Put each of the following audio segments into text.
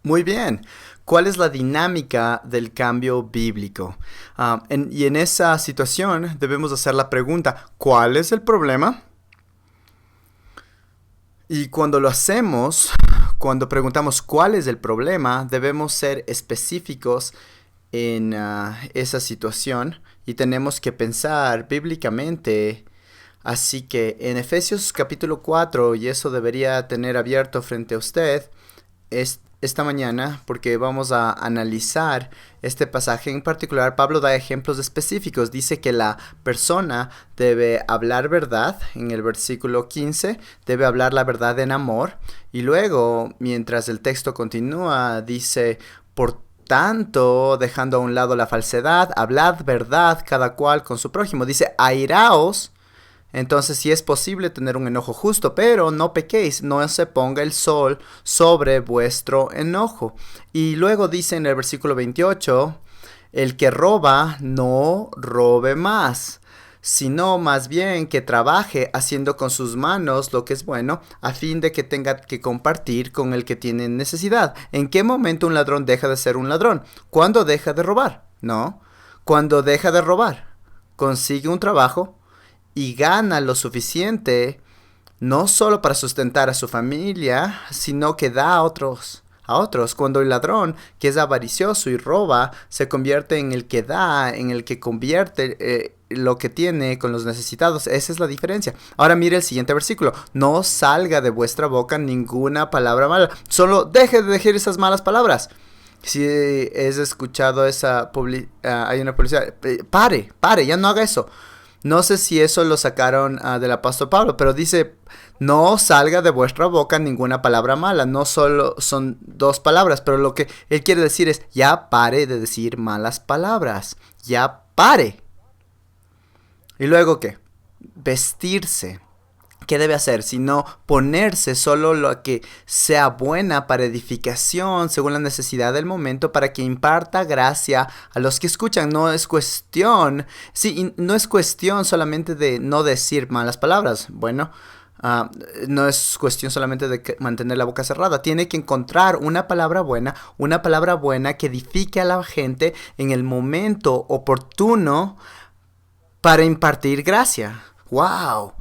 Muy bien. ¿Cuál es la dinámica del cambio bíblico? Y en esa situación debemos hacer la pregunta, ¿cuál es el problema? Y cuando lo hacemos, cuando preguntamos cuál es el problema, debemos ser específicos en esa situación y tenemos que pensar bíblicamente. Así que en Efesios capítulo 4, y eso debería tener abierto frente a usted, esta mañana, porque vamos a analizar este pasaje en particular. Pablo da ejemplos específicos. Dice que la persona debe hablar verdad, en el versículo 15, debe hablar la verdad en amor. Y luego, mientras el texto continúa, dice, por tanto, dejando a un lado la falsedad, hablad verdad cada cual con su prójimo. Dice, airaos. Entonces sí es posible tener un enojo justo, pero no pequéis, no se ponga el sol sobre vuestro enojo. Y luego dice en el versículo 28, el que roba no robe más, sino más bien que trabaje haciendo con sus manos lo que es bueno, a fin de que tenga que compartir con el que tiene necesidad. ¿En qué momento un ladrón deja de ser un ladrón? ¿Cuándo deja de robar? No. Cuando deja de robar, consigue un trabajo y gana lo suficiente no solo para sustentar a su familia, sino que da a otros. Cuando el ladrón, que es avaricioso y roba, se convierte en el que da, en el que convierte lo que tiene con los necesitados. Esa es la diferencia. Ahora mire el siguiente versículo. No salga de vuestra boca ninguna palabra mala. Solo deje de decir esas malas palabras. Si has escuchado hay una publicidad, pare, ya no haga eso. No sé si eso lo sacaron del apóstol Pablo, pero dice, no salga de vuestra boca ninguna palabra mala. No solo son dos palabras, pero lo que él quiere decir es, ya pare de decir malas palabras. Ya pare. ¿Y luego qué? Vestirse. ¿Qué debe hacer? Sino ponerse solo lo que sea buena para edificación, según la necesidad del momento, para que imparta gracia a los que escuchan. No es cuestión, no es cuestión solamente de no decir malas palabras. Bueno, no es cuestión solamente de mantener la boca cerrada. Tiene que encontrar una palabra buena que edifique a la gente en el momento oportuno para impartir gracia. ¡Wow!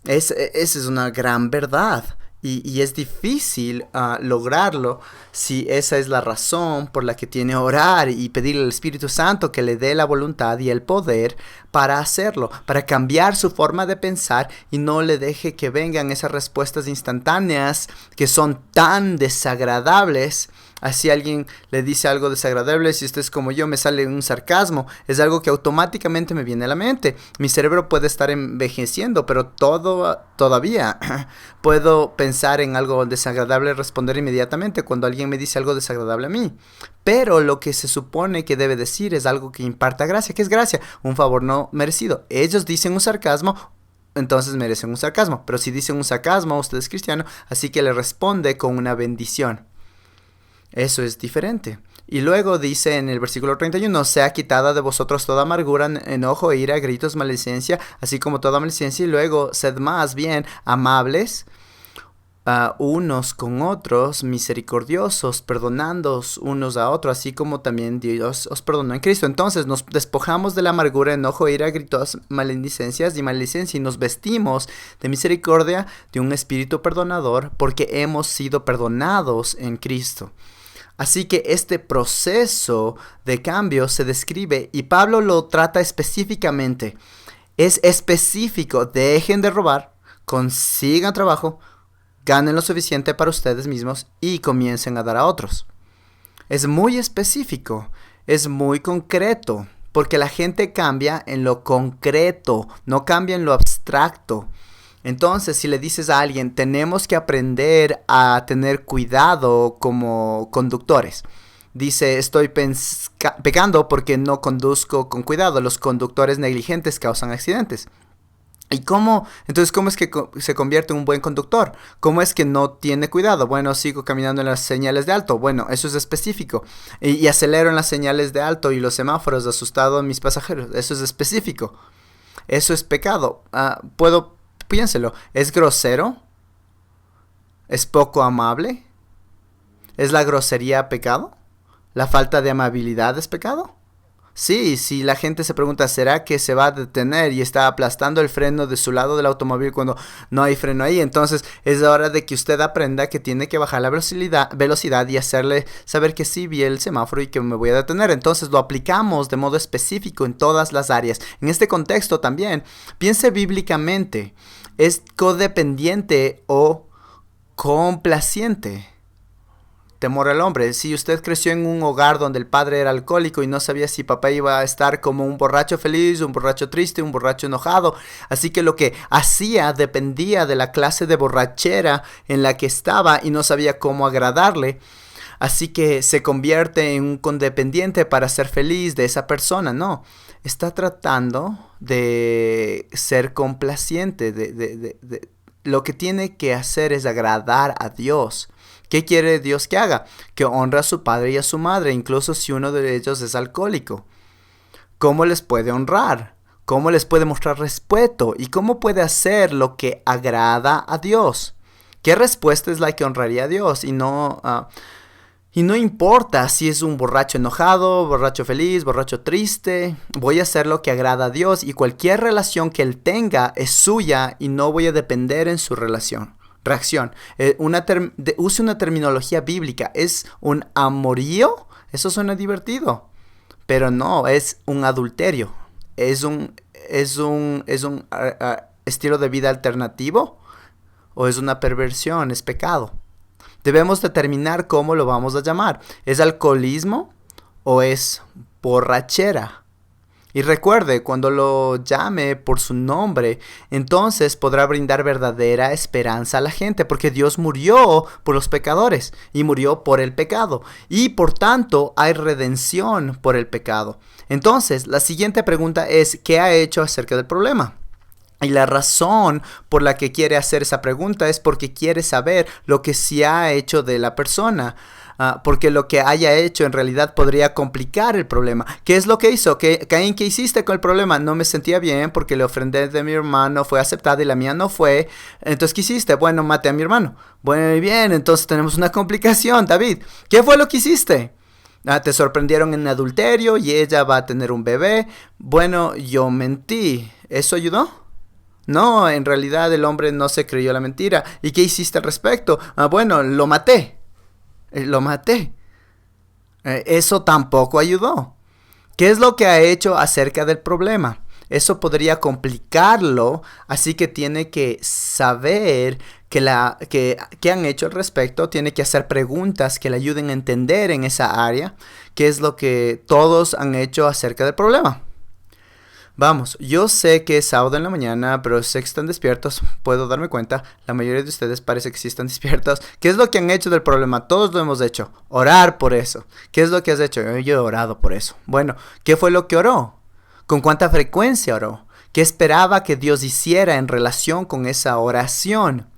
Esa es una gran verdad y es difícil lograrlo si esa es la razón por la que tiene que orar y pedirle al Espíritu Santo que le dé la voluntad y el poder para hacerlo, para cambiar su forma de pensar y no le deje que vengan esas respuestas instantáneas que son tan desagradables. Así alguien le dice algo desagradable, si usted es como yo, me sale un sarcasmo, es algo que automáticamente me viene a la mente. Mi cerebro puede estar envejeciendo, pero todavía puedo pensar en algo desagradable y responder inmediatamente cuando alguien me dice algo desagradable a mí. Pero lo que se supone que debe decir es algo que imparta gracia. ¿Qué es gracia? Un favor no merecido. Ellos dicen un sarcasmo, entonces merecen un sarcasmo. Pero si dicen un sarcasmo, usted es cristiano, así que le responde con una bendición. Eso es diferente. Y luego dice en el versículo 31, sea quitada de vosotros toda amargura, enojo, ira, gritos, maledicencia, así como toda maledicencia. Y luego, sed más bien amables unos con otros, misericordiosos, perdonándoos unos a otros, así como también Dios os perdonó en Cristo. Entonces nos despojamos de la amargura, enojo, ira, gritos, maledicencias y maledicencia y nos vestimos de misericordia, de un espíritu perdonador, porque hemos sido perdonados en Cristo. Así que este proceso de cambio se describe y Pablo lo trata específicamente. Es específico, dejen de robar, consigan trabajo, ganen lo suficiente para ustedes mismos y comiencen a dar a otros. Es muy específico, es muy concreto, porque la gente cambia en lo concreto, no cambia en lo abstracto. Entonces, si le dices a alguien, tenemos que aprender a tener cuidado como conductores. Dice, estoy pecando porque no conduzco con cuidado. Los conductores negligentes causan accidentes. ¿Y cómo? Entonces, ¿cómo es que se convierte en un buen conductor? ¿Cómo es que no tiene cuidado? Bueno, sigo caminando en las señales de alto. Bueno, eso es específico. Y acelero en las señales de alto y los semáforos asustado a mis pasajeros. Eso es específico. Eso es pecado. Piénselo, ¿es grosero? ¿Es poco amable? ¿Es la grosería pecado? ¿La falta de amabilidad es pecado? Sí, si la gente se pregunta, ¿será que se va a detener y está aplastando el freno de su lado del automóvil cuando no hay freno ahí? Entonces es hora de que usted aprenda que tiene que bajar la velocidad y hacerle saber que sí vi el semáforo y que me voy a detener. Entonces lo aplicamos de modo específico en todas las áreas. En este contexto también, piense bíblicamente, ¿es codependiente o complaciente? Temor al hombre. Si usted creció en un hogar donde el padre era alcohólico y no sabía si papá iba a estar como un borracho feliz, un borracho triste, un borracho enojado, así que lo que hacía dependía de la clase de borrachera en la que estaba y no sabía cómo agradarle, así que se convierte en un codependiente para ser feliz de esa persona. No, está tratando de ser complaciente, lo que tiene que hacer es agradar a Dios. ¿Qué quiere Dios que haga? Que honre a su padre y a su madre, incluso si uno de ellos es alcohólico. ¿Cómo les puede honrar? ¿Cómo les puede mostrar respeto? ¿Y cómo puede hacer lo que agrada a Dios? ¿Qué respuesta es la que honraría a Dios? Y no importa si es un borracho enojado, borracho feliz, borracho triste. Voy a hacer lo que agrada a Dios y cualquier relación que él tenga es suya y no voy a depender en su reacción. Use una terminología bíblica. ¿Es un amorío? Eso suena divertido. Pero no, es un adulterio. ¿Es un estilo de vida alternativo? ¿O es una perversión? ¿Es pecado? Debemos determinar cómo lo vamos a llamar. ¿Es alcoholismo o es borrachera? Y recuerde, cuando lo llame por su nombre, entonces podrá brindar verdadera esperanza a la gente, porque Dios murió por los pecadores y murió por el pecado. Y por tanto hay redención por el pecado. Entonces, la siguiente pregunta es, ¿qué ha hecho acerca del problema? Y la razón por la que quiere hacer esa pregunta es porque quiere saber lo que se ha hecho de la persona. Porque lo que haya hecho en realidad podría complicar el problema. ¿Qué es lo que hizo? Caín, ¿qué hiciste con el problema? No me sentía bien porque la ofrenda de mi hermano fue aceptada y la mía no fue. Entonces, ¿qué hiciste? Bueno, maté a mi hermano. Bueno, bien, entonces tenemos una complicación, David. ¿Qué fue lo que hiciste? Te sorprendieron en adulterio y ella va a tener un bebé. Bueno, yo mentí. ¿Eso ayudó? No, en realidad el hombre no se creyó la mentira. ¿Y qué hiciste al respecto? Bueno, lo maté. Eso tampoco ayudó. ¿Qué es lo que ha hecho acerca del problema? Eso podría complicarlo, así que tiene que saber qué han hecho al respecto. Tiene que hacer preguntas que le ayuden a entender en esa área qué es lo que todos han hecho acerca del problema. Vamos, yo sé que es sábado en la mañana, pero sé que están despiertos, puedo darme cuenta, la mayoría de ustedes parece que sí están despiertos. ¿Qué es lo que han hecho del problema? Todos lo hemos hecho, orar por eso. ¿Qué es lo que has hecho? Yo he orado por eso. Bueno, ¿qué fue lo que oró? ¿Con cuánta frecuencia oró? ¿Qué esperaba que Dios hiciera en relación con esa oración?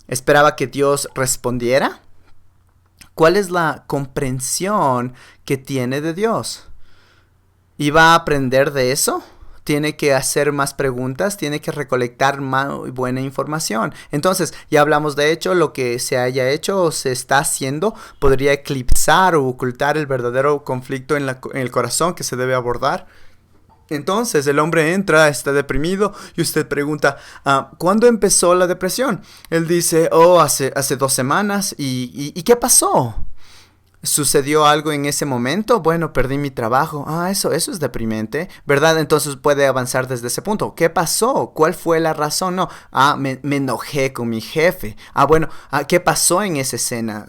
¿Esperaba que Dios respondiera? ¿Cuál es la comprensión que tiene de Dios? ¿Y va a aprender de eso? Tiene que hacer más preguntas, tiene que recolectar más buena información. Entonces, ya hablamos de hecho, lo que se haya hecho o se está haciendo podría eclipsar o ocultar el verdadero conflicto en el corazón que se debe abordar. Entonces, el hombre entra, está deprimido y usted pregunta, ¿cuándo empezó la depresión? Él dice, hace 2 semanas. ¿Y qué pasó? ¿Sucedió algo en ese momento? Bueno, perdí mi trabajo. Eso es deprimente, ¿verdad? Entonces puede avanzar desde ese punto. ¿Qué pasó? ¿Cuál fue la razón? No, me enojé con mi jefe. Bueno, ¿qué pasó en esa escena?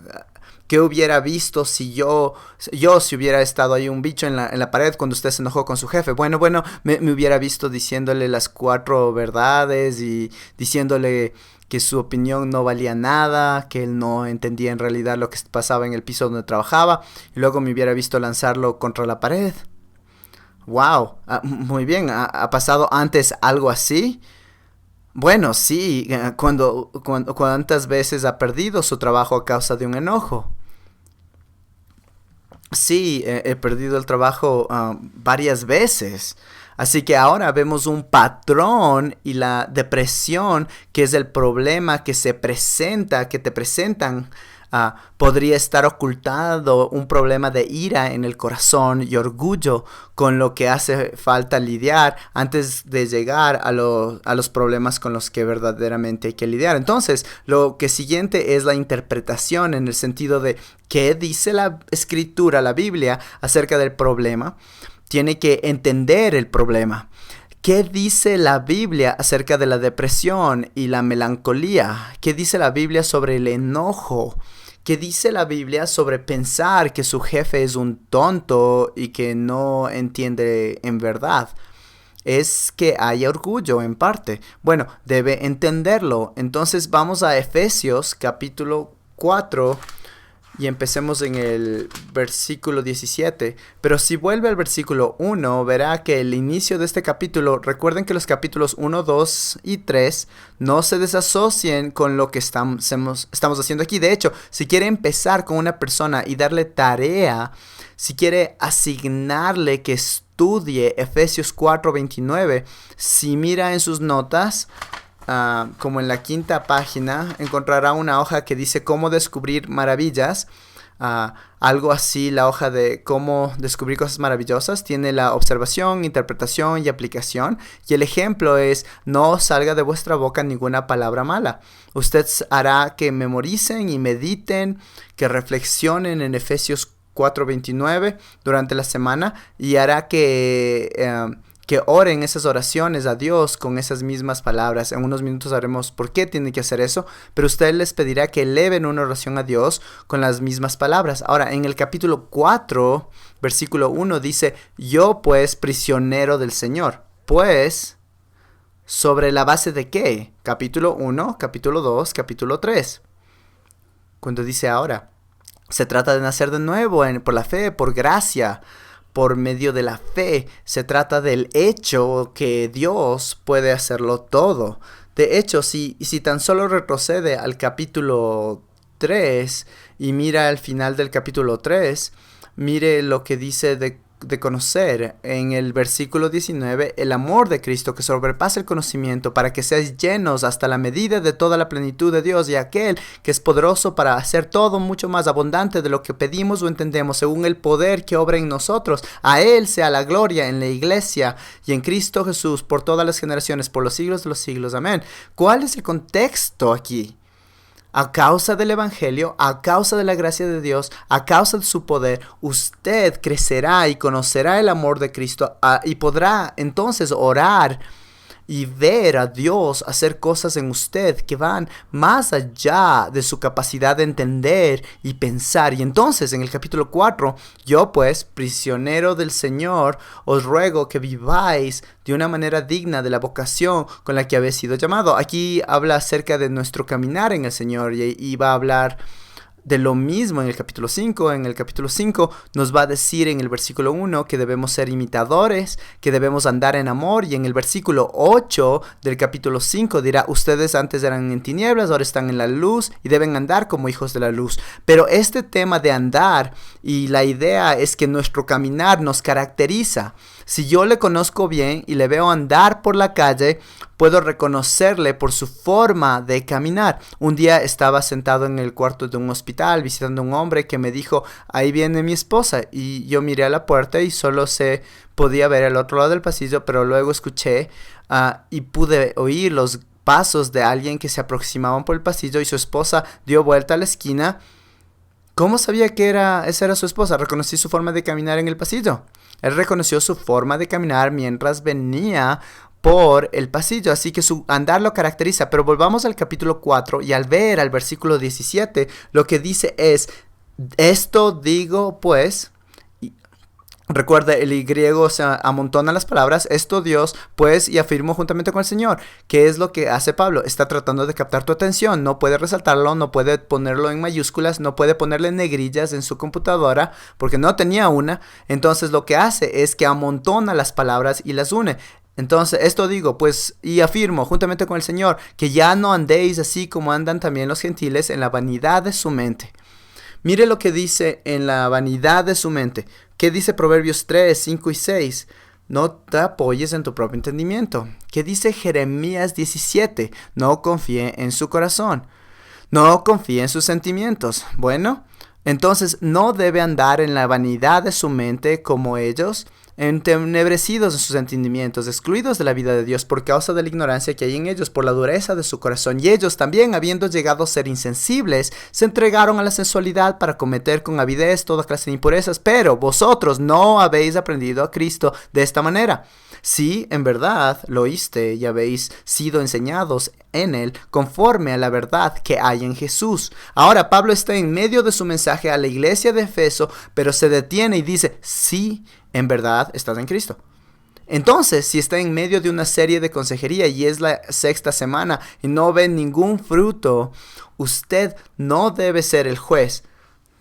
¿Qué hubiera visto si yo si hubiera estado ahí un bicho en la pared cuando usted se enojó con su jefe? Bueno, me hubiera visto diciéndole las 4 verdades y diciéndole que su opinión no valía nada, que él no entendía en realidad lo que pasaba en el piso donde trabajaba, y luego me hubiera visto lanzarlo contra la pared. Wow, muy bien, ¿ha pasado antes algo así? Bueno, sí, ¿cuántas veces ha perdido su trabajo a causa de un enojo? Sí, he perdido el trabajo varias veces. Así que ahora vemos un patrón y la depresión, que es el problema que te presentan Podría estar ocultado un problema de ira en el corazón y orgullo con lo que hace falta lidiar antes de llegar a los problemas con los que verdaderamente hay que lidiar. Entonces, lo que siguiente es la interpretación en el sentido de qué dice la escritura, la Biblia, acerca del problema. Tiene que entender el problema. ¿Qué dice la Biblia acerca de la depresión y la melancolía? ¿Qué dice la Biblia sobre el enojo? ¿Qué dice la Biblia sobre pensar que su jefe es un tonto y que no entiende en verdad? Es que hay orgullo en parte. Bueno, debe entenderlo. Entonces vamos a Efesios capítulo 4 y empecemos en el versículo 17. Pero si vuelve al versículo 1, verá que el inicio de este capítulo, recuerden que los capítulos 1, 2 y 3 no se desasocien con lo que estamos haciendo aquí. De hecho, si quiere empezar con una persona y darle tarea, si quiere asignarle que estudie Efesios 4:29, si mira en sus notas, como en la 5ª página, encontrará una hoja que dice cómo descubrir maravillas. Algo así, la hoja de cómo descubrir cosas maravillosas. Tiene la observación, interpretación y aplicación. Y el ejemplo es: no salga de vuestra boca ninguna palabra mala. Usted hará que memoricen y mediten, que reflexionen en Efesios 4:29 durante la semana, y hará que oren esas oraciones a Dios con esas mismas palabras. En unos minutos haremos por qué tienen que hacer eso, pero usted les pedirá que eleven una oración a Dios con las mismas palabras. Ahora, en el capítulo 4, versículo 1 dice: yo pues, prisionero del Señor. Pues, ¿sobre la base de qué? Capítulo 1, capítulo 2, capítulo 3. Cuando dice ahora, se trata de nacer de nuevo por la fe, por gracia. Por medio de la fe, se trata del hecho que Dios puede hacerlo todo. De hecho, si tan solo retrocede al capítulo 3 y mira al final del capítulo 3, mire lo que dice de conocer en el versículo 19, el amor de Cristo que sobrepasa el conocimiento, para que seáis llenos hasta la medida de toda la plenitud de Dios, y aquel que es poderoso para hacer todo mucho más abundante de lo que pedimos o entendemos, según el poder que obra en nosotros. A Él sea la gloria en la iglesia y en Cristo Jesús por todas las generaciones, por los siglos de los siglos. Amén. ¿Cuál es el contexto aquí? A causa del Evangelio, a causa de la gracia de Dios, a causa de su poder, usted crecerá y conocerá el amor de Cristo, y podrá entonces orar y ver a Dios hacer cosas en usted que van más allá de su capacidad de entender y pensar. Y entonces en el capítulo 4, yo pues, prisionero del Señor, os ruego que viváis de una manera digna de la vocación con la que habéis sido llamado. Aquí habla acerca de nuestro caminar en el Señor, y va a hablar de lo mismo en el capítulo 5. En el capítulo 5 nos va a decir en el versículo 1 que debemos ser imitadores, que debemos andar en amor, y en el versículo 8 del capítulo 5 dirá: ustedes antes eran en tinieblas, ahora están en la luz y deben andar como hijos de la luz. Pero este tema de andar, y la idea es que nuestro caminar nos caracteriza. Si yo le conozco bien y le veo andar por la calle, puedo reconocerle por su forma de caminar. Un día estaba sentado en el cuarto de un hospital visitando a un hombre que me dijo: ahí viene mi esposa. Y yo miré a la puerta y solo se podía ver el otro lado del pasillo, pero luego escuché y pude oír los pasos de alguien que se aproximaban por el pasillo, y su esposa dio vuelta a la esquina. ¿Cómo sabía que esa era su esposa? Reconocí su forma de caminar en el pasillo. Él reconoció su forma de caminar mientras venía por el pasillo, así que su andar lo caracteriza. Pero volvamos al capítulo 4, y al ver al versículo 17, lo que dice es: esto digo pues. Recuerda, el griego se amontona las palabras. Esto Dios, pues, y afirmo juntamente con el Señor. ¿Qué es lo que hace Pablo? Está tratando de captar tu atención. No puede resaltarlo, no puede ponerlo en mayúsculas, no puede ponerle negrillas en su computadora porque no tenía una. Entonces lo que hace es que amontona las palabras y las une. Entonces, esto digo, pues, y afirmo juntamente con el Señor, que ya no andéis así como andan también los gentiles, en la vanidad de su mente. Mire lo que dice en la vanidad de su mente. ¿Qué dice Proverbios 3, 5 y 6? No te apoyes en tu propio entendimiento. ¿Qué dice Jeremías 17? No confíe en su corazón. No confíe en sus sentimientos. Bueno, entonces no debe andar en la vanidad de su mente como ellos, entenebrecidos en sus entendimientos, excluidos de la vida de Dios por causa de la ignorancia que hay en ellos, por la dureza de su corazón. Y ellos también, habiendo llegado a ser insensibles, se entregaron a la sensualidad para cometer con avidez toda clase de impurezas. Pero vosotros no habéis aprendido a Cristo de esta manera. Si en verdad lo oíste y habéis sido enseñados en él conforme a la verdad que hay en Jesús. Ahora Pablo está en medio de su mensaje a la iglesia de Efeso, pero se detiene y dice, sí, en verdad estás en Cristo. Entonces, si está en medio de una serie de consejería y es la 6ª semana y no ve ningún fruto, usted no debe ser el juez.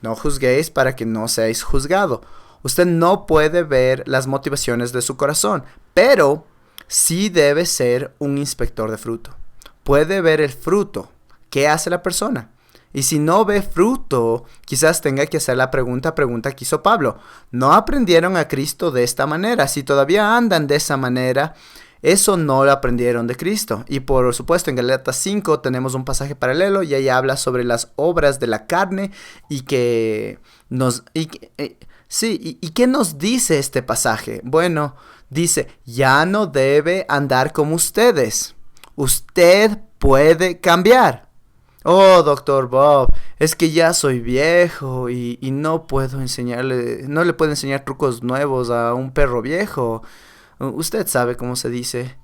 No juzguéis para que no seáis juzgado. Usted no puede ver las motivaciones de su corazón, pero sí debe ser un inspector de fruto. Puede ver el fruto. ¿Qué hace la persona? Y si no ve fruto, quizás tenga que hacer la pregunta que hizo Pablo. ¿No aprendieron a Cristo de esta manera? Si todavía andan de esa manera, eso no lo aprendieron de Cristo. Y por supuesto en Gálatas 5 tenemos un pasaje paralelo y ahí habla sobre las obras de la carne y que nos... ¿Y qué nos dice este pasaje? Bueno, dice, ya no debe andar como ustedes. Usted puede cambiar. Oh, doctor Bob, es que ya soy viejo y no puedo enseñarle, no le puedo enseñar trucos nuevos a un perro viejo. Usted sabe cómo se dice.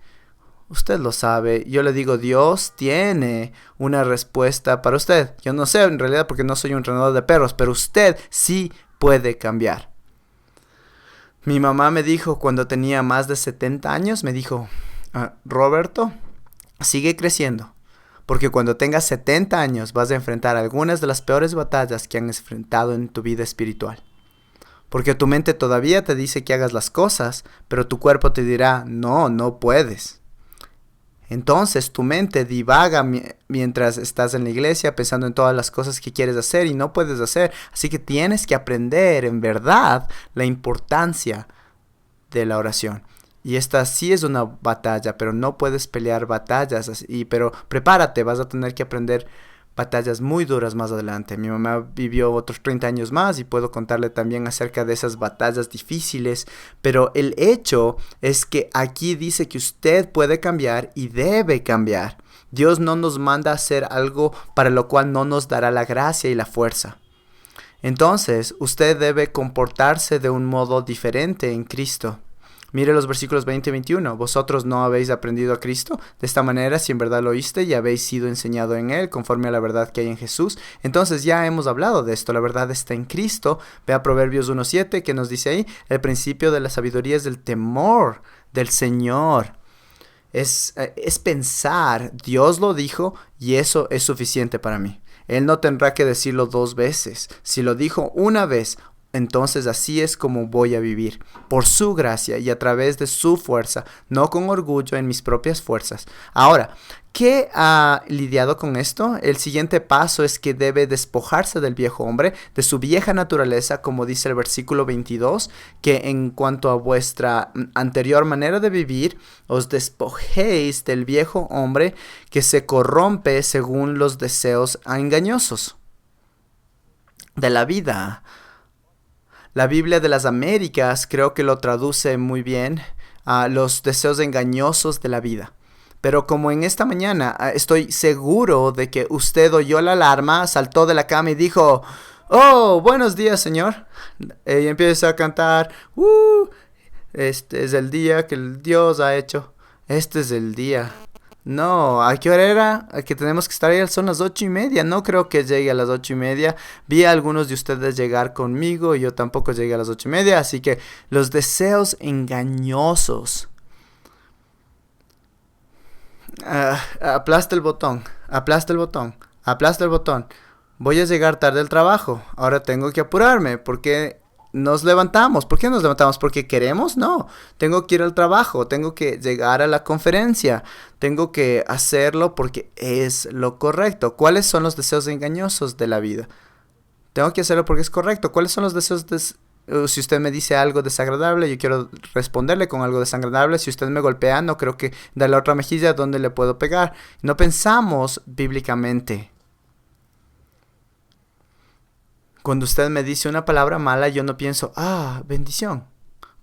Usted lo sabe. Yo le digo, Dios tiene una respuesta para usted. Yo no sé en realidad porque no soy un entrenador de perros, pero usted sí puede cambiar. Mi mamá me dijo cuando tenía más de 70 años, me dijo, Roberto, sigue creciendo, porque cuando tengas 70 años vas a enfrentar algunas de las peores batallas que han enfrentado en tu vida espiritual. Porque tu mente todavía te dice que hagas las cosas, pero tu cuerpo te dirá, no puedes. Entonces tu mente divaga mientras estás en la iglesia pensando en todas las cosas que quieres hacer y no puedes hacer. Así que tienes que aprender en verdad la importancia de la oración. Y esta sí es una batalla, pero no puedes pelear batallas así. Pero prepárate, vas a tener que aprender batallas muy duras más adelante. Mi mamá vivió otros 30 años más y puedo contarle también acerca de esas batallas difíciles. Pero el hecho es que aquí dice que usted puede cambiar y debe cambiar. Dios no nos manda a hacer algo para lo cual no nos dará la gracia y la fuerza. Entonces, usted debe comportarse de un modo diferente en Cristo. Mire los versículos 20 y 21. Vosotros no habéis aprendido a Cristo. De esta manera, si en verdad lo oíste y habéis sido enseñado en Él, conforme a la verdad que hay en Jesús. Entonces ya hemos hablado de esto. La verdad está en Cristo. Ve a Proverbios 1:7 que nos dice ahí, el principio de la sabiduría es del temor del Señor. Es pensar, Dios lo dijo y eso es suficiente para mí. Él no tendrá que decirlo 2 veces. Si lo dijo una vez, entonces así es como voy a vivir, por su gracia y a través de su fuerza, no con orgullo en mis propias fuerzas. Ahora, ¿qué ha lidiado con esto? El siguiente paso es que debe despojarse del viejo hombre, de su vieja naturaleza, como dice el versículo 22, que en cuanto a vuestra anterior manera de vivir, os despojéis del viejo hombre que se corrompe según los deseos engañosos de la vida. La Biblia de las Américas creo que lo traduce muy bien a los deseos engañosos de la vida. Pero como en esta mañana estoy seguro de que usted oyó la alarma, saltó de la cama y dijo, oh, buenos días, Señor. Y empieza a cantar, este es el día que el Dios ha hecho. Este es el día. No, ¿a qué hora era? Que tenemos que estar ahí, son las 8:30. No creo que llegue a las 8:30. Vi a algunos de ustedes llegar conmigo y yo tampoco llegué a las 8:30. Así que los deseos engañosos. Aplasta el botón. Voy a llegar tarde al trabajo. Ahora tengo que apurarme porque nos levantamos. ¿Por qué nos levantamos? ¿Porque queremos? No. Tengo que ir al trabajo. Tengo que llegar a la conferencia. Tengo que hacerlo porque es lo correcto. ¿Cuáles son los deseos engañosos de la vida? Tengo que hacerlo porque es correcto. ¿Cuáles son los deseos si usted me dice algo desagradable, yo quiero responderle con algo desagradable. Si usted me golpea, no creo que darle otra mejilla donde le puedo pegar. No pensamos bíblicamente. Cuando usted me dice una palabra mala, yo no pienso, bendición.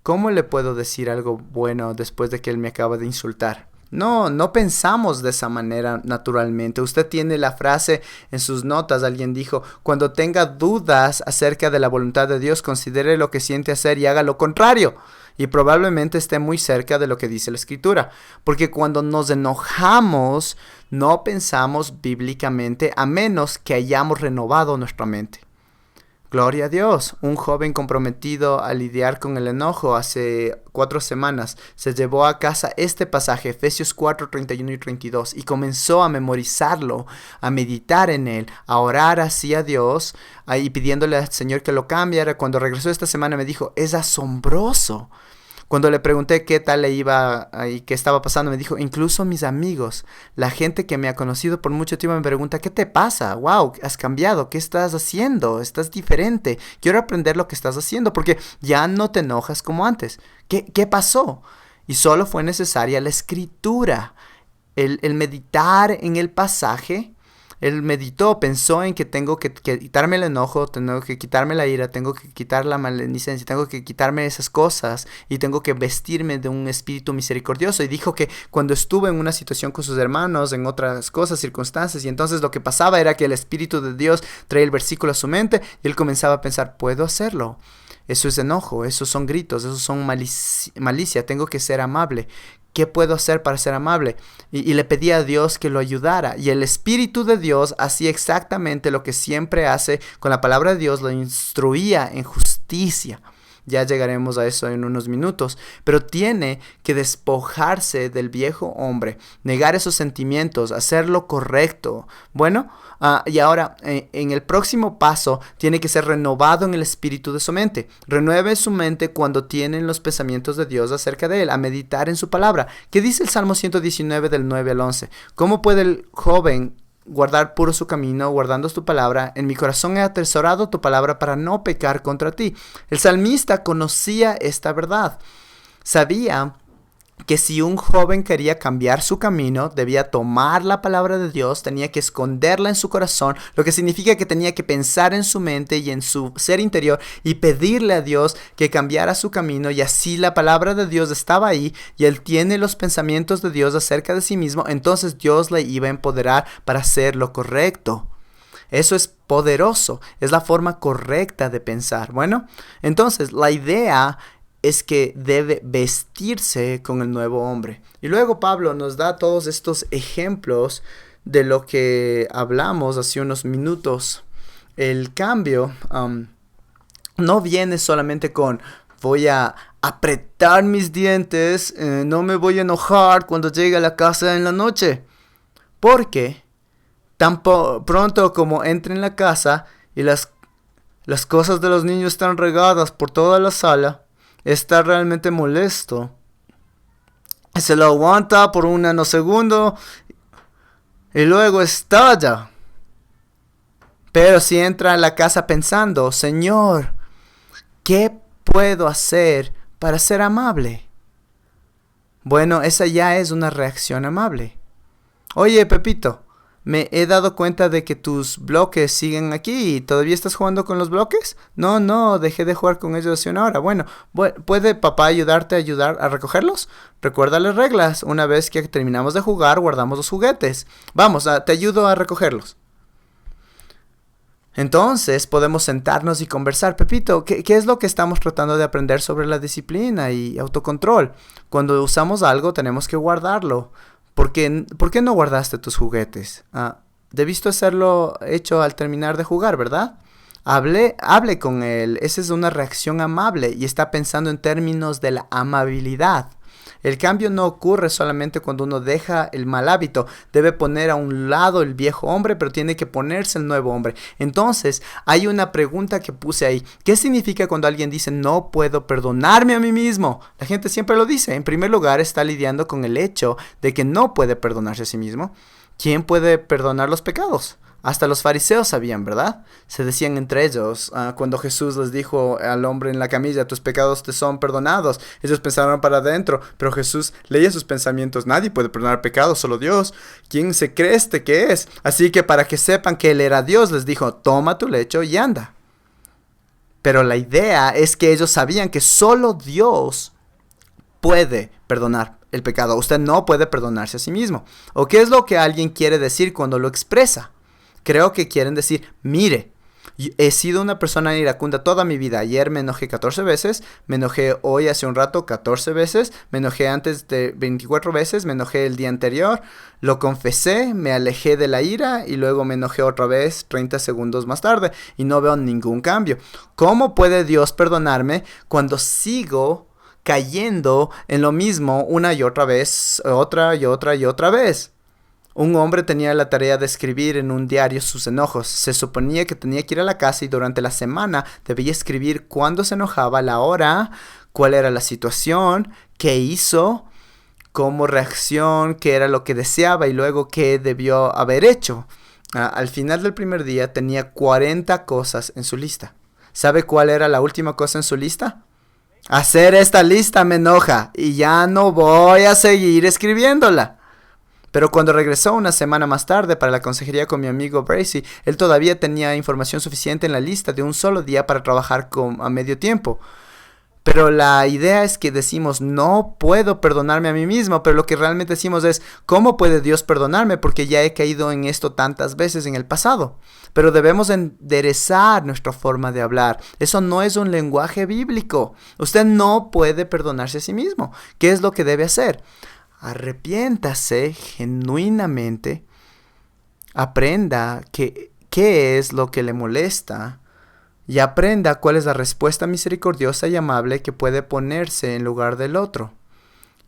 ¿Cómo le puedo decir algo bueno después de que él me acaba de insultar? No, no pensamos de esa manera naturalmente. Usted tiene la frase en sus notas, alguien dijo, cuando tenga dudas acerca de la voluntad de Dios, considere lo que siente hacer y haga lo contrario. Y probablemente esté muy cerca de lo que dice la Escritura. Porque cuando nos enojamos, no pensamos bíblicamente a menos que hayamos renovado nuestra mente. Gloria a Dios. Un joven comprometido a lidiar con el enojo hace 4 semanas se llevó a casa este pasaje, Efesios 4, 31 y 32, y comenzó a memorizarlo, a meditar en él, a orar así a Dios y pidiéndole al Señor que lo cambiara. Cuando regresó esta semana me dijo, es asombroso. Cuando le pregunté qué tal le iba y qué estaba pasando, me dijo, incluso mis amigos, la gente que me ha conocido por mucho tiempo me pregunta, ¿qué te pasa? Wow, has cambiado, ¿qué estás haciendo? Estás diferente, quiero aprender lo que estás haciendo porque ya no te enojas como antes. ¿Qué pasó? Y solo fue necesaria la escritura, el meditar en el pasaje. Él meditó, pensó en que tengo que quitarme el enojo, tengo que quitarme la ira, tengo que quitar la maledicencia, tengo que quitarme esas cosas y tengo que vestirme de un espíritu misericordioso. Y dijo que cuando estuvo en una situación con sus hermanos, en otras cosas, circunstancias, y entonces lo que pasaba era que el Espíritu de Dios traía el versículo a su mente y él comenzaba a pensar, puedo hacerlo. Eso es enojo, esos son gritos, esos son malicia, tengo que ser amable. ¿Qué puedo hacer para ser amable? Y le pedí a Dios que lo ayudara. Y el Espíritu de Dios hacía exactamente lo que siempre hace con la palabra de Dios, lo instruía en justicia. Ya llegaremos a eso en unos minutos. Pero tiene que despojarse del viejo hombre, negar esos sentimientos, hacer lo correcto. Bueno, y ahora en el próximo paso tiene que ser renovado en el espíritu de su mente. Renueve su mente cuando tienen los pensamientos de Dios acerca de él, a meditar en su palabra. ¿Qué dice el Salmo 119 del 9 al 11? ¿Cómo puede el joven guardar puro su camino, guardando tu palabra? En mi corazón he atesorado tu palabra para no pecar contra ti. El salmista conocía esta verdad. Sabía que si un joven quería cambiar su camino, debía tomar la palabra de Dios, tenía que esconderla en su corazón, lo que significa que tenía que pensar en su mente y en su ser interior y pedirle a Dios que cambiara su camino, y así la palabra de Dios estaba ahí y él tiene los pensamientos de Dios acerca de sí mismo, entonces Dios le iba a empoderar para hacer lo correcto. Eso es poderoso, es la forma correcta de pensar. Bueno, entonces la idea es que debe vestirse con el nuevo hombre. Y luego Pablo nos da todos estos ejemplos de lo que hablamos hace unos minutos. El cambio no viene solamente con voy a apretar mis dientes, no me voy a enojar cuando llegue a la casa en la noche. Porque tan pronto como entre en la casa y las cosas de los niños están regadas por toda la sala, está realmente molesto. Se lo aguanta por un nanosegundo y luego estalla. Pero si entra a la casa pensando, Señor, ¿qué puedo hacer para ser amable? Bueno, esa ya es una reacción amable. Oye, Pepito, me he dado cuenta de que tus bloques siguen aquí. ¿Todavía estás jugando con los bloques? No, dejé de jugar con ellos hace una hora. Bueno, ¿puede papá ayudar a recogerlos? Recuerda las reglas. Una vez que terminamos de jugar, guardamos los juguetes. Vamos, te ayudo a recogerlos. Entonces podemos sentarnos y conversar. Pepito, ¿qué es lo que estamos tratando de aprender sobre la disciplina y autocontrol? Cuando usamos algo tenemos que guardarlo. ¿Por qué no guardaste tus juguetes? Debiste hacerlo hecho al terminar de jugar, ¿verdad? Hable con él. Esa es una reacción amable y está pensando en términos de la amabilidad. El cambio no ocurre solamente cuando uno deja el mal hábito. Debe poner a un lado el viejo hombre, pero tiene que ponerse el nuevo hombre. Entonces, hay una pregunta que puse ahí. ¿Qué significa cuando alguien dice no puedo perdonarme a mí mismo? La gente siempre lo dice. En primer lugar, está lidiando con el hecho de que no puede perdonarse a sí mismo. ¿Quién puede perdonar los pecados? Hasta los fariseos sabían, ¿verdad? Se decían entre ellos, cuando Jesús les dijo al hombre en la camilla, tus pecados te son perdonados. Ellos pensaron para adentro, pero Jesús leía sus pensamientos. Nadie puede perdonar pecados, solo Dios. ¿Quién se cree que es? Así que para que sepan que Él era Dios, les dijo, toma tu lecho y anda. Pero la idea es que ellos sabían que solo Dios puede perdonar el pecado. Usted no puede perdonarse a sí mismo. ¿O qué es lo que alguien quiere decir cuando lo expresa? Creo que quieren decir, mire, he sido una persona iracunda toda mi vida. Ayer me enojé 14 veces, me enojé hoy hace un rato 14 veces, me enojé antes de 24 veces, me enojé el día anterior, lo confesé, me alejé de la ira y luego me enojé otra vez 30 segundos más tarde y no veo ningún cambio. ¿Cómo puede Dios perdonarme cuando sigo cayendo en lo mismo una y otra vez, otra y otra y otra vez? Un hombre tenía la tarea de escribir en un diario sus enojos. Se suponía que tenía que ir a la casa y durante la semana debía escribir cuándo se enojaba, la hora, cuál era la situación, qué hizo, cómo reacción, qué era lo que deseaba y luego qué debió haber hecho. Al final del primer día tenía 40 cosas en su lista. ¿Sabe cuál era la última cosa en su lista? Hacer esta lista me enoja y ya no voy a seguir escribiéndola. Pero cuando regresó una semana más tarde para la consejería con mi amigo Bracy, él todavía tenía información suficiente en la lista de un solo día para trabajar a medio tiempo. Pero la idea es que decimos, no puedo perdonarme a mí mismo, pero lo que realmente decimos es, ¿cómo puede Dios perdonarme? Porque ya he caído en esto tantas veces en el pasado. Pero debemos enderezar nuestra forma de hablar. Eso no es un lenguaje bíblico. Usted no puede perdonarse a sí mismo. ¿Qué es lo que debe hacer? Arrepiéntase genuinamente, aprenda qué es lo que le molesta y aprenda cuál es la respuesta misericordiosa y amable que puede ponerse en lugar del otro.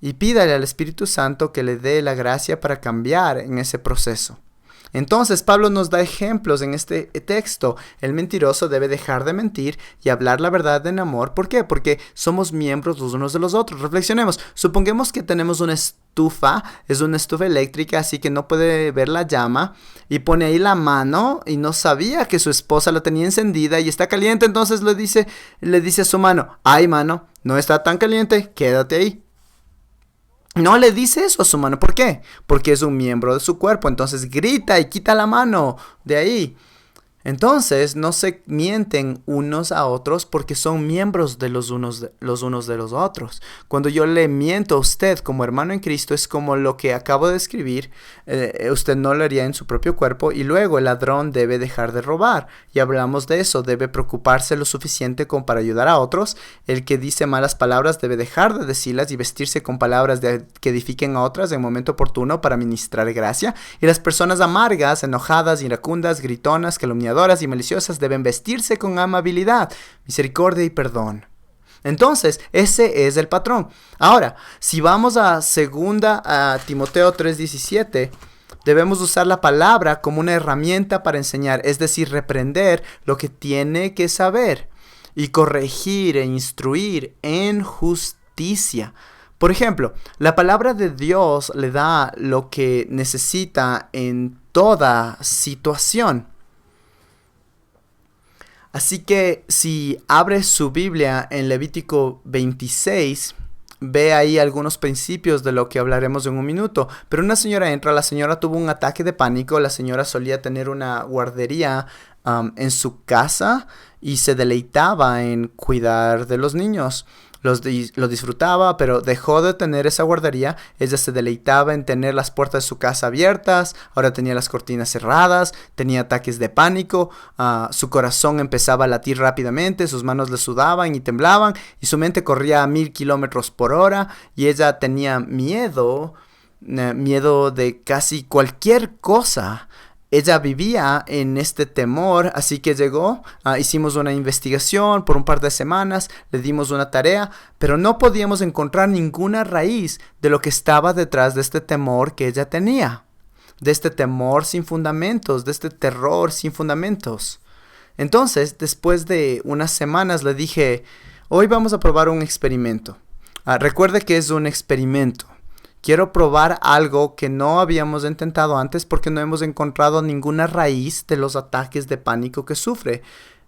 Y pídale al Espíritu Santo que le dé la gracia para cambiar en ese proceso. Entonces Pablo nos da ejemplos en este texto. El mentiroso debe dejar de mentir y hablar la verdad en amor. ¿Por qué? Porque somos miembros los unos de los otros. Reflexionemos. Supongamos que tenemos una estufa, es una estufa eléctrica, así que no puede ver la llama y pone ahí la mano y no sabía que su esposa la tenía encendida y está caliente. Entonces le dice a su mano, ay mano, no está tan caliente, quédate ahí. No le dice eso a su mano. ¿Por qué? Porque es un miembro de su cuerpo. Entonces grita y quita la mano de ahí. Entonces no se mienten unos a otros porque son miembros de los unos de los otros. Cuando yo le miento a usted como hermano en Cristo es como lo que acabo de escribir. Usted no lo haría en su propio cuerpo. Y luego el ladrón debe dejar de robar. Y hablamos de eso. Debe preocuparse lo suficiente como para ayudar a otros. El que dice malas palabras debe dejar de decirlas y vestirse con palabras que edifiquen a otras en momento oportuno para ministrar gracia. Y las personas amargas, enojadas, iracundas, gritonas, calumniadoras y maliciosas deben vestirse con amabilidad, misericordia y perdón. Entonces, ese es el patrón. Ahora, si vamos a Timoteo 3:17, debemos usar la palabra como una herramienta para enseñar, es decir, reprender lo que tiene que saber y corregir e instruir en justicia. Por ejemplo, la palabra de Dios le da lo que necesita en toda situación. Así que si abre su Biblia en Levítico 26, ve ahí algunos principios de lo que hablaremos en un minuto. Pero una señora entra, la señora tuvo un ataque de pánico, la señora solía tener una guardería en su casa y se deleitaba en cuidar de los niños. Lo disfrutaba, pero dejó de tener esa guardería. Ella se deleitaba en tener las puertas de su casa abiertas, ahora tenía las cortinas cerradas, tenía ataques de pánico, su corazón empezaba a latir rápidamente, sus manos le sudaban y temblaban y su mente corría a 1000 kilómetros por hora y ella tenía miedo de casi cualquier cosa. Ella vivía en este temor, así que llegó, hicimos una investigación por un par de semanas, le dimos una tarea, pero no podíamos encontrar ninguna raíz de lo que estaba detrás de este temor que ella tenía, de este temor sin fundamentos, de este terror sin fundamentos. Entonces, después de unas semanas le dije, hoy vamos a probar un experimento. Recuerde que es un experimento. Quiero probar algo que no habíamos intentado antes porque no hemos encontrado ninguna raíz de los ataques de pánico que sufre,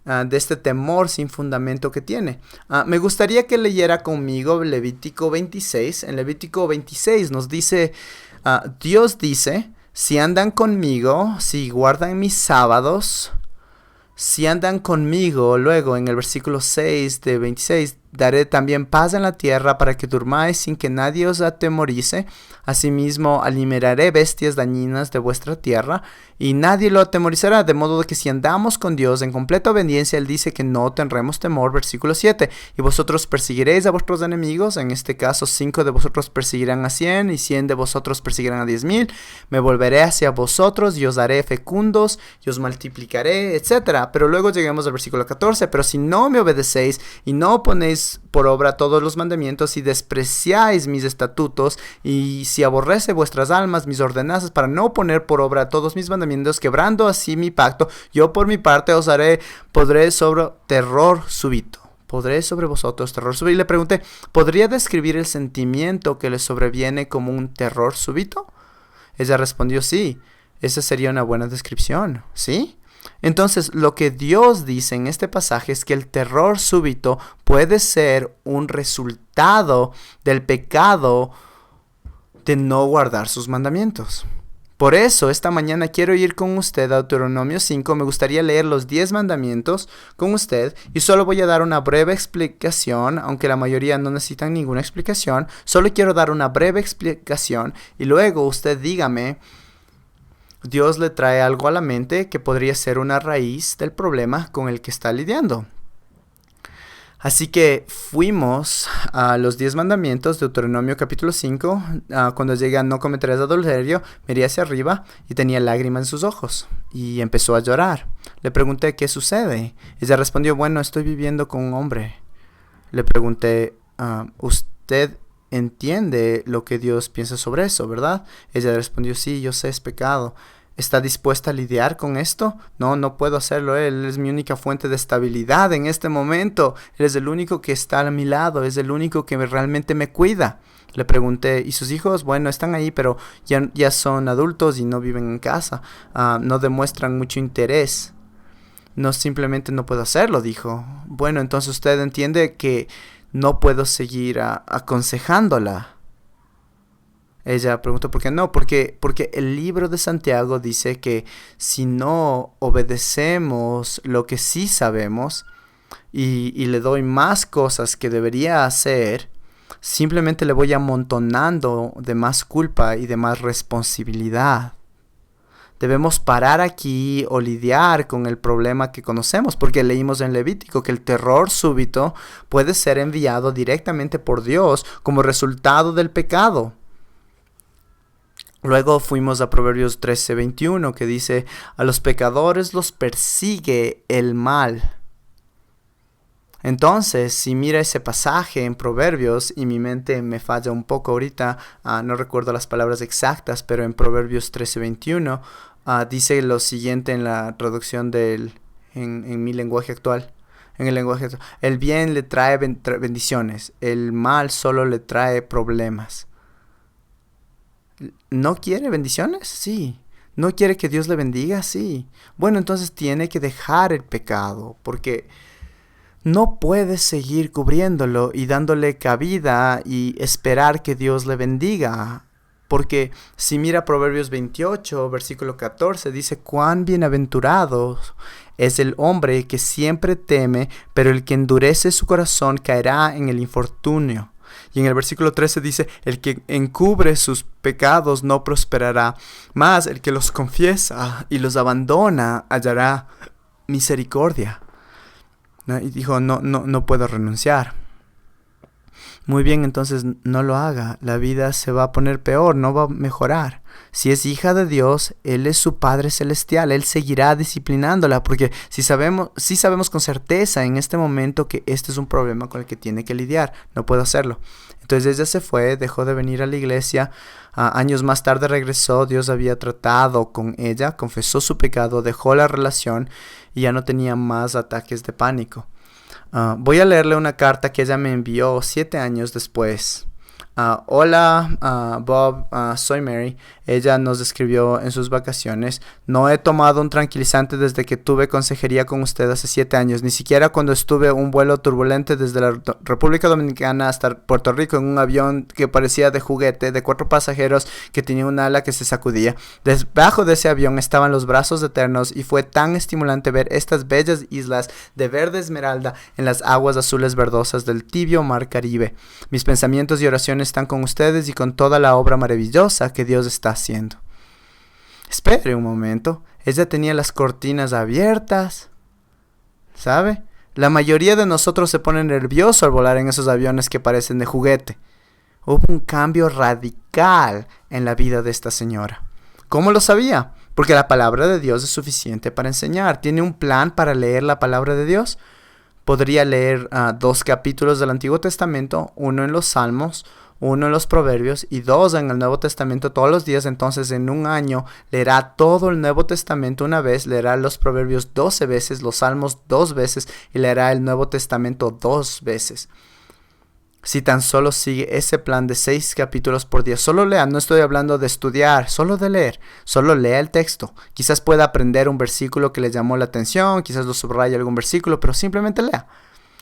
de este temor sin fundamento que tiene. Me gustaría que leyera conmigo Levítico 26. En Levítico 26 nos dice, Dios dice, si andan conmigo, si guardan mis sábados, Si andan conmigo, luego en el versículo 6 de 26, daré también paz en la tierra para que durmáis sin que nadie os atemorice. Asimismo, eliminaré bestias dañinas de vuestra tierra y nadie lo atemorizará. De modo que si andamos con Dios en completa obediencia, Él dice que no tendremos temor. Versículo 7. Y vosotros perseguiréis a vuestros enemigos. En este caso, 5 de vosotros perseguirán a 100 y 100 de vosotros perseguirán a 10,000. Me volveré hacia vosotros y os haré fecundos y os multiplicaré, etc. Pero luego lleguemos al versículo 14. Pero si no me obedecéis y no ponéis por obra todos los mandamientos y despreciáis mis estatutos, y si aborrece vuestras almas mis ordenanzas para no poner por obra todos mis mandamientos, quebrando así mi pacto, yo por mi parte podré sobre terror súbito. Podré sobre vosotros terror súbito. Y le pregunté, ¿podría describir el sentimiento que le sobreviene como un terror súbito? Ella respondió, sí, esa sería una buena descripción, ¿sí? Entonces, lo que Dios dice en este pasaje es que el terror súbito puede ser un resultado del pecado de no guardar sus mandamientos. Por eso, esta mañana quiero ir con usted a Deuteronomio 5. Me gustaría leer los 10 mandamientos con usted y solo voy a dar una breve explicación, aunque la mayoría no necesitan ninguna explicación. Solo quiero dar una breve explicación y luego usted dígame, Dios le trae algo a la mente que podría ser una raíz del problema con el que está lidiando. Así que fuimos a los 10 mandamientos de Deuteronomio capítulo 5. Cuando llegué a no cometerás adulterio, miré hacia arriba y tenía lágrimas en sus ojos y empezó a llorar. Le pregunté, ¿qué sucede? Ella respondió, bueno, estoy viviendo con un hombre. Le pregunté, ¿usted entiende lo que Dios piensa sobre eso, verdad? Ella respondió, sí, yo sé, es pecado. ¿Está dispuesta a lidiar con esto? No puedo hacerlo. Él es mi única fuente de estabilidad en este momento. Él es el único que está a mi lado. Es el único que realmente me cuida. Le pregunté, ¿y sus hijos? Bueno, están ahí, pero ya son adultos y no viven en casa. No demuestran mucho interés. No, simplemente no puedo hacerlo, dijo. Bueno, entonces usted entiende que no puedo seguir aconsejándola. Ella preguntó, ¿por qué no? Porque el libro de Santiago dice que si no obedecemos lo que sí sabemos y le doy más cosas que debería hacer, simplemente le voy amontonando de más culpa y de más responsabilidad. Debemos parar aquí o lidiar con el problema que conocemos, porque leímos en Levítico que el terror súbito puede ser enviado directamente por Dios como resultado del pecado. Luego fuimos a Proverbios 13:21, que dice, a los pecadores los persigue el mal. Entonces, si mira ese pasaje en Proverbios, y mi mente me falla un poco ahorita, no recuerdo las palabras exactas, pero en Proverbios 13:21 dice lo siguiente en la traducción en mi lenguaje actual. En el lenguaje actual, el bien le trae bendiciones, el mal solo le trae problemas. ¿No quiere bendiciones? Sí. ¿No quiere que Dios le bendiga? Sí. Bueno, entonces tiene que dejar el pecado, porque no puede seguir cubriéndolo y dándole cabida y esperar que Dios le bendiga. Porque si mira Proverbios 28, versículo 14, dice, cuán bienaventurado es el hombre que siempre teme, pero el que endurece su corazón caerá en el infortunio. Y en el versículo 13 dice, el que encubre sus pecados no prosperará, mas el que los confiesa y los abandona hallará misericordia. Y dijo, no puedo renunciar. Muy bien, entonces no lo haga. La vida se va a poner peor, no va a mejorar. Si es hija de Dios, Él es su Padre Celestial. Él seguirá disciplinándola, porque sí sabemos con certeza en este momento que este es un problema con el que tiene que lidiar. No puedo hacerlo. Entonces ella se fue, dejó de venir a la iglesia. Años más tarde regresó. Dios había tratado con ella, confesó su pecado, dejó la relación y ya no tenía más ataques de pánico. Voy a leerle una carta que ella me envió 7 años después. Hola, Bob, soy Mary. Ella nos describió en sus vacaciones: no he tomado un tranquilizante desde que tuve consejería con usted hace 7 años, ni siquiera cuando estuve un vuelo turbulente desde la República Dominicana hasta Puerto Rico en un avión que parecía de juguete, de 4 pasajeros, que tenía un ala que se sacudía. Debajo de ese avión estaban los brazos eternos y fue tan estimulante ver estas bellas islas de verde esmeralda en las aguas azules verdosas del tibio mar Caribe. Mis pensamientos y oraciones están con ustedes y con toda la obra maravillosa que Dios está haciendo. Espere un momento, ella tenía las cortinas abiertas, ¿sabe? La mayoría de nosotros se pone nervioso al volar en esos aviones que parecen de juguete. Hubo un cambio radical en la vida de esta señora. ¿Cómo lo sabía? Porque la palabra de Dios es suficiente para enseñar. ¿Tiene un plan para leer la palabra de Dios? Podría leer 2 capítulos del Antiguo Testamento, 1 en los Salmos, 1 en los Proverbios y 2 en el Nuevo Testamento todos los días. Entonces en un año leerá todo el Nuevo Testamento una vez, leerá los Proverbios 12 veces, los Salmos 2 veces y leerá el Nuevo Testamento 2 veces. Si tan solo sigue ese plan de 6 capítulos por día, solo lea, no estoy hablando de estudiar, solo de leer, solo lea el texto. Quizás pueda aprender un versículo que le llamó la atención, quizás lo subraye algún versículo, pero simplemente lea.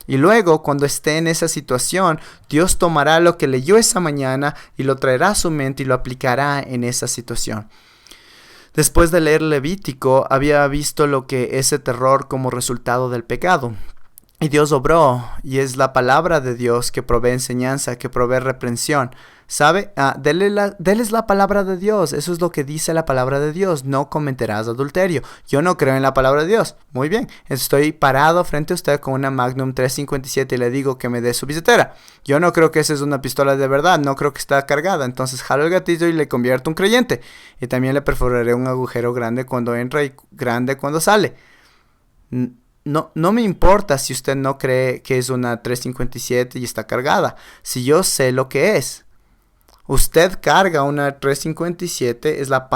Y luego, cuando esté en esa situación, Dios tomará lo que leyó esa mañana y lo traerá a su mente y lo aplicará en esa situación. Después de leer Levítico, había visto lo que ese terror como resultado del pecado. Y Dios obró, y es la palabra de Dios que provee enseñanza, que provee reprensión. ¿Sabe? Deles la palabra de Dios. Eso es lo que dice la palabra de Dios. No cometerás adulterio. Yo no creo en la palabra de Dios. Muy bien. Estoy parado frente a usted con una Magnum 357 y le digo que me dé su billetera. Yo no creo que esa es una pistola de verdad. No creo que está cargada. Entonces jalo el gatillo y le convierto en creyente. Y también le perforaré un agujero grande cuando entra y grande cuando sale. No me importa si usted no cree que es una 357 y está cargada. Si yo sé lo que es. Usted carga una 357, es la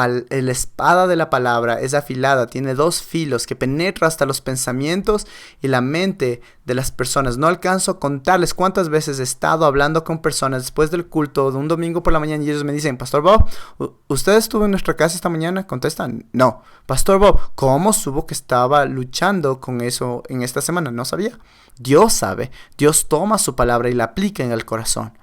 espada de la palabra, es afilada, tiene 2 filos que penetra hasta los pensamientos y la mente de las personas. No alcanzo a contarles cuántas veces he estado hablando con personas después del culto de un domingo por la mañana y ellos me dicen: Pastor Bob, ¿usted estuvo en nuestra casa esta mañana? Contestan: no. Pastor Bob, ¿cómo supo que estaba luchando con eso en esta semana? No sabía. Dios sabe, Dios toma su palabra y la aplica en el corazón.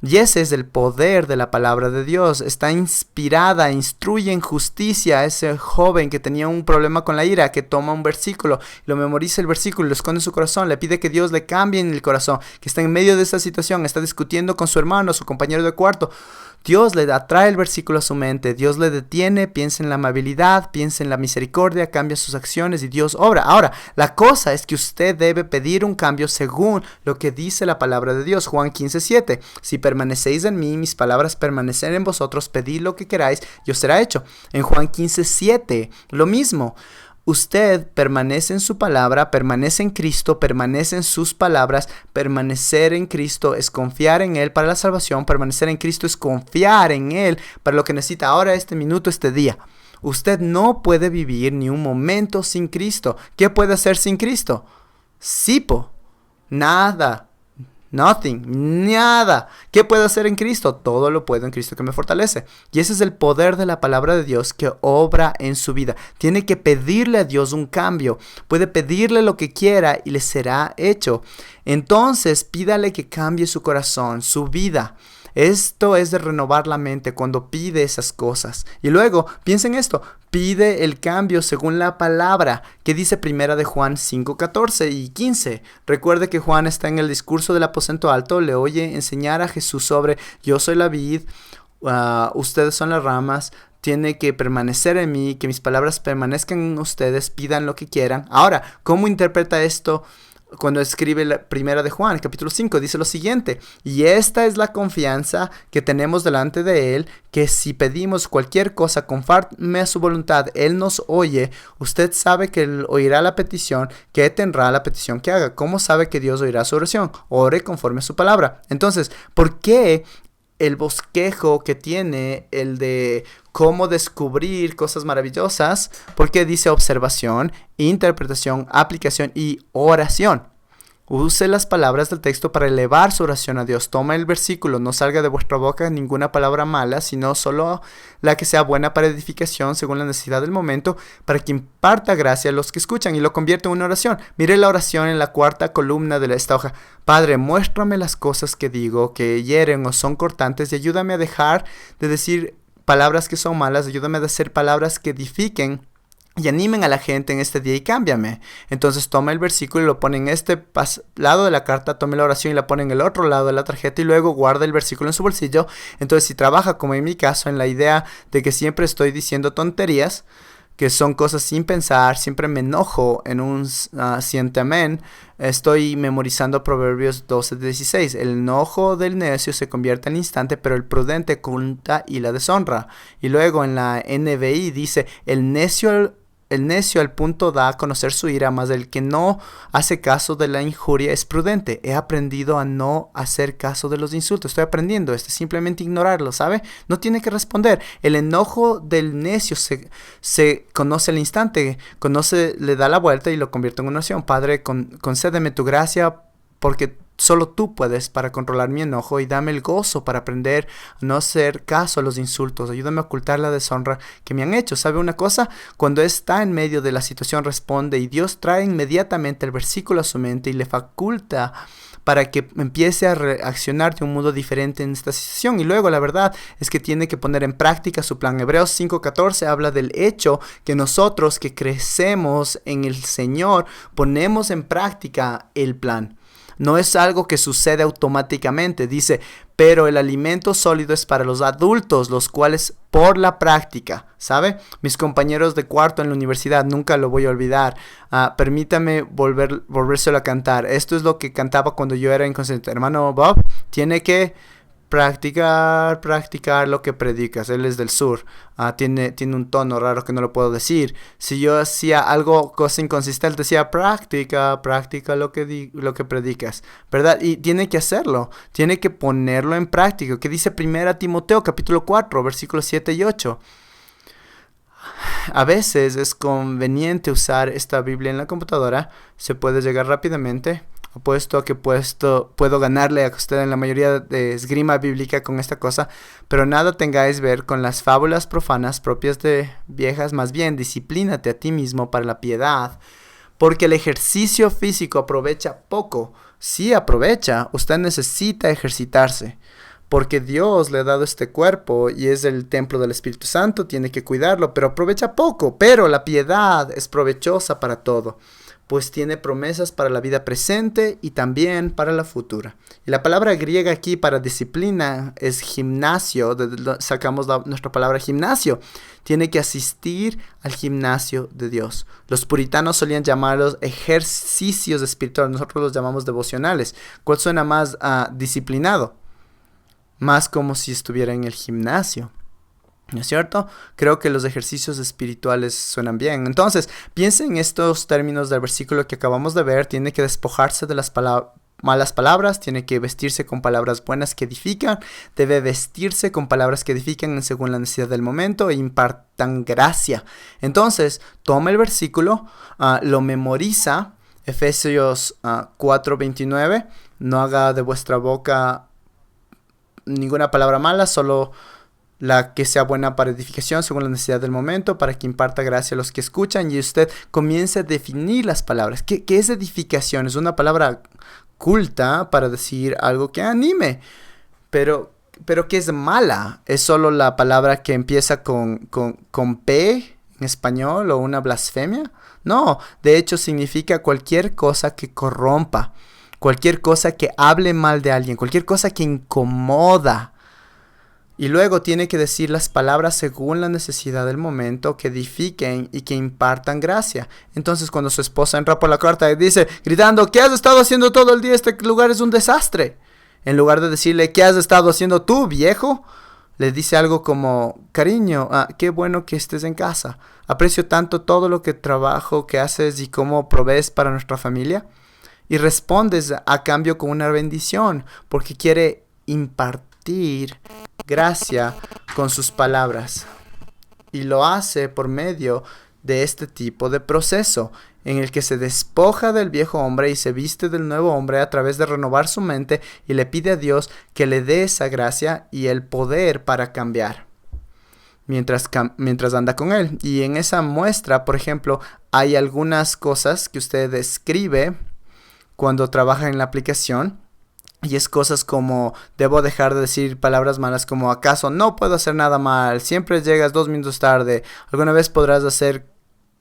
Y ese es el poder de la palabra de Dios. Está inspirada, instruye en justicia a ese joven que tenía un problema con la ira, que toma un versículo, lo memoriza el versículo y lo esconde en su corazón. Le pide que Dios le cambie en el corazón, que está en medio de esa situación, está discutiendo con su hermano, su compañero de cuarto. Dios le atrae el versículo a su mente, Dios le detiene, piensa en la amabilidad, piensa en la misericordia, cambia sus acciones y Dios obra. Ahora, la cosa es que usted debe pedir un cambio según lo que dice la palabra de Dios. Juan 15:7. Si permanecéis en mí, mis palabras permanecen en vosotros, pedid lo que queráis y os será hecho. En Juan 15:7, lo mismo. Usted permanece en su palabra, permanece en Cristo, permanece en sus palabras. Permanecer en Cristo es confiar en Él para la salvación. Permanecer en Cristo es confiar en Él para lo que necesita ahora, este minuto, este día. Usted no puede vivir ni un momento sin Cristo. ¿Qué puede hacer sin Cristo? Sipo. Nada. Nothing, nada. ¿Qué puedo hacer en Cristo? Todo lo puedo en Cristo que me fortalece. Y ese es el poder de la palabra de Dios que obra en su vida. Tiene que pedirle a Dios un cambio. Puede pedirle lo que quiera y le será hecho. Entonces pídale que cambie su corazón, su vida. Esto es de renovar la mente cuando pide esas cosas. Y luego, piensa en esto, pide el cambio según la palabra que dice primera de Juan 5:14 y 15. Recuerde que Juan está en el discurso del aposento alto, le oye enseñar a Jesús sobre: yo soy la vid, ustedes son las ramas. Tiene que permanecer en mí, que mis palabras permanezcan en ustedes, pidan lo que quieran. Ahora, ¿cómo interpreta esto? Cuando escribe la primera de Juan, capítulo 5, dice lo siguiente: y esta es la confianza que tenemos delante de Él, que si pedimos cualquier cosa conforme a su voluntad, Él nos oye. Usted sabe que Él oirá la petición, que tendrá la petición que haga. ¿Cómo sabe que Dios oirá su oración? Ore conforme a su palabra. Entonces, ¿por qué el bosquejo que tiene el de cómo descubrir cosas maravillosas? Porque dice observación, interpretación, aplicación y oración. Use las palabras del texto para elevar su oración a Dios. Toma el versículo, no salga de vuestra boca ninguna palabra mala, sino solo la que sea buena para edificación según la necesidad del momento, para que imparta gracia a los que escuchan, y lo convierte en una oración. Mire la oración en la cuarta columna de esta hoja. Padre, muéstrame las cosas que digo, que hieren o son cortantes, y ayúdame a dejar de decir palabras que son malas, ayúdame a decir palabras que edifiquen y animen a la gente en este día, y cámbiame. Entonces toma el versículo y lo pone en este lado de la carta, tome la oración y la pone en el otro lado de la tarjeta, y luego guarda el versículo en su bolsillo. Entonces, si trabaja, como en mi caso, en la idea de que siempre estoy diciendo tonterías, que son cosas sin pensar, siempre me enojo en un sientamen, estoy memorizando Proverbios 12:16. El enojo del necio se convierte al instante, pero el prudente oculta y la deshonra. Y luego en la NBI dice, el necio al punto da a conocer su ira, mas el que no hace caso de la injuria es prudente. He aprendido a no hacer caso de los insultos. Estoy aprendiendo simplemente ignorarlo, ¿sabe? No tiene que responder. El enojo del necio se conoce al instante, le da la vuelta y lo convierte en una oración. Padre, concédeme tu gracia, porque solo tú puedes para controlar mi enojo, y dame el gozo para aprender a no hacer caso a los insultos. Ayúdame a ocultar la deshonra que me han hecho. ¿Sabe una cosa? Cuando está en medio de la situación, responde, y Dios trae inmediatamente el versículo a su mente y le faculta para que empiece a reaccionar de un modo diferente en esta situación. Y luego la verdad es que tiene que poner en práctica su plan. Hebreos 5:14 habla del hecho que nosotros que crecemos en el Señor ponemos en práctica el plan. No es algo que sucede automáticamente. Dice, pero el alimento sólido es para los adultos, los cuales por la práctica, ¿sabe? Mis compañeros de cuarto en la universidad, nunca lo voy a olvidar. Permítame volvérselo a cantar. Esto es lo que cantaba cuando yo era inconsciente. Hermano Bob, tiene que practicar lo que predicas. Él es del sur. Tiene un tono raro que no lo puedo decir. Si yo hacía cosa inconsistente, decía practica lo que predicas, ¿verdad? Y tiene que hacerlo. Tiene que ponerlo en práctica. ¿Qué dice 1 Timoteo capítulo 4, versículos 7 y 8? A veces es conveniente usar esta Biblia en la computadora. Se puede llegar rápidamente. Apuesto a que puedo ganarle a usted en la mayoría de esgrima bíblica con esta cosa, pero nada tengáis ver con las fábulas profanas propias de viejas, más bien disciplínate a ti mismo para la piedad, porque el ejercicio físico aprovecha poco. Sí aprovecha, usted necesita ejercitarse, porque Dios le ha dado este cuerpo y es el templo del Espíritu Santo, tiene que cuidarlo, pero aprovecha poco. Pero la piedad es provechosa para todo, pues tiene promesas para la vida presente y también para la futura. Y la palabra griega aquí para disciplina es gimnasio, sacamos nuestra palabra gimnasio. Tiene que asistir al gimnasio de Dios. Los puritanos solían llamarlos ejercicios espirituales, nosotros los llamamos devocionales. ¿Cuál suena más disciplinado? Más como si estuviera en el gimnasio. ¿No es cierto? Creo que los ejercicios espirituales suenan bien. Entonces, piensa en estos términos del versículo que acabamos de ver. Tiene que despojarse de las malas palabras, tiene que vestirse con palabras buenas que edifican, debe vestirse con palabras que edifican según la necesidad del momento e impartan gracia. Entonces, toma el versículo, lo memoriza, Efesios 4:29, no haga de vuestra boca ninguna palabra mala, solo la que sea buena para edificación según la necesidad del momento, para que imparta gracia a los que escuchan, y usted comience a definir las palabras. ¿Qué es edificación? Es una palabra culta para decir algo que anime, pero ¿qué es mala? ¿Es solo la palabra que empieza con P en español o una blasfemia? No, de hecho significa cualquier cosa que corrompa, cualquier cosa que hable mal de alguien, cualquier cosa que incomoda. Y luego tiene que decir las palabras según la necesidad del momento, que edifiquen y que impartan gracia. Entonces, cuando su esposa entra por la puerta y dice, gritando, ¿qué has estado haciendo todo el día? Este lugar es un desastre. En lugar de decirle, ¿qué has estado haciendo tú, viejo? Le dice algo como, cariño, qué bueno que estés en casa. Aprecio tanto todo lo que trabajo que haces y cómo provees para nuestra familia. Y respondes a cambio con una bendición, porque quiere impartir gracia con sus palabras, y lo hace por medio de este tipo de proceso. en el que se despoja del viejo hombre y se viste del nuevo hombre a través de renovar su mente y le pide a Dios que le dé esa gracia y el poder para cambiar mientras anda con él. Y en esa muestra, por ejemplo, hay algunas cosas que usted escribe cuando trabaja en la aplicación. Y es cosas como, debo dejar de decir palabras malas como, ¿acaso no puedo hacer nada mal? Siempre llegas 2 minutos tarde. ¿Alguna vez podrás hacer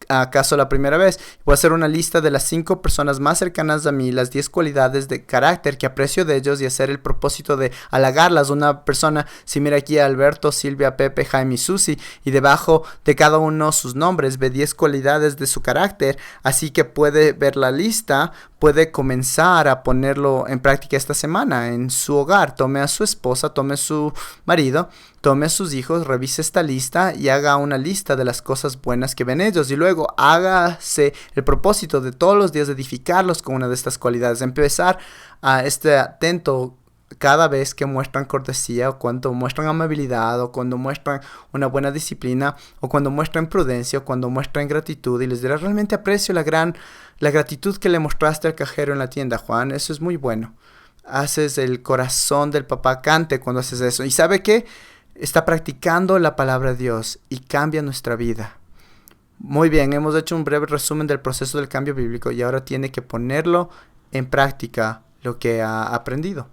acaso la primera vez? Voy a hacer una lista de las 5 personas más cercanas a mí, las 10 cualidades de carácter que aprecio de ellos y hacer el propósito de halagarlas. Una persona, si mira aquí a Alberto, Silvia, Pepe, Jaime y Susi, y debajo de cada uno sus nombres ve 10 cualidades de su carácter, así que puede ver la lista, puede comenzar a ponerlo en práctica esta semana en su hogar. Tome a su esposa, tome a su marido, tome a sus hijos, revise esta lista y haga una lista de las cosas buenas que ven ellos. Y luego hágase el propósito de todos los días edificarlos con una de estas cualidades. Empezar a estar atento cada vez que muestran cortesía, o cuando muestran amabilidad, o cuando muestran una buena disciplina, o cuando muestran prudencia, o cuando muestran gratitud. Y les dirá, realmente aprecio la gratitud que le mostraste al cajero en la tienda, Juan. Eso es muy bueno. Haces el corazón del papá cante cuando haces eso. ¿Y sabe qué? Está practicando la palabra de Dios y cambia nuestra vida. Muy bien, hemos hecho un breve resumen del proceso del cambio bíblico y ahora tiene que ponerlo en práctica lo que ha aprendido.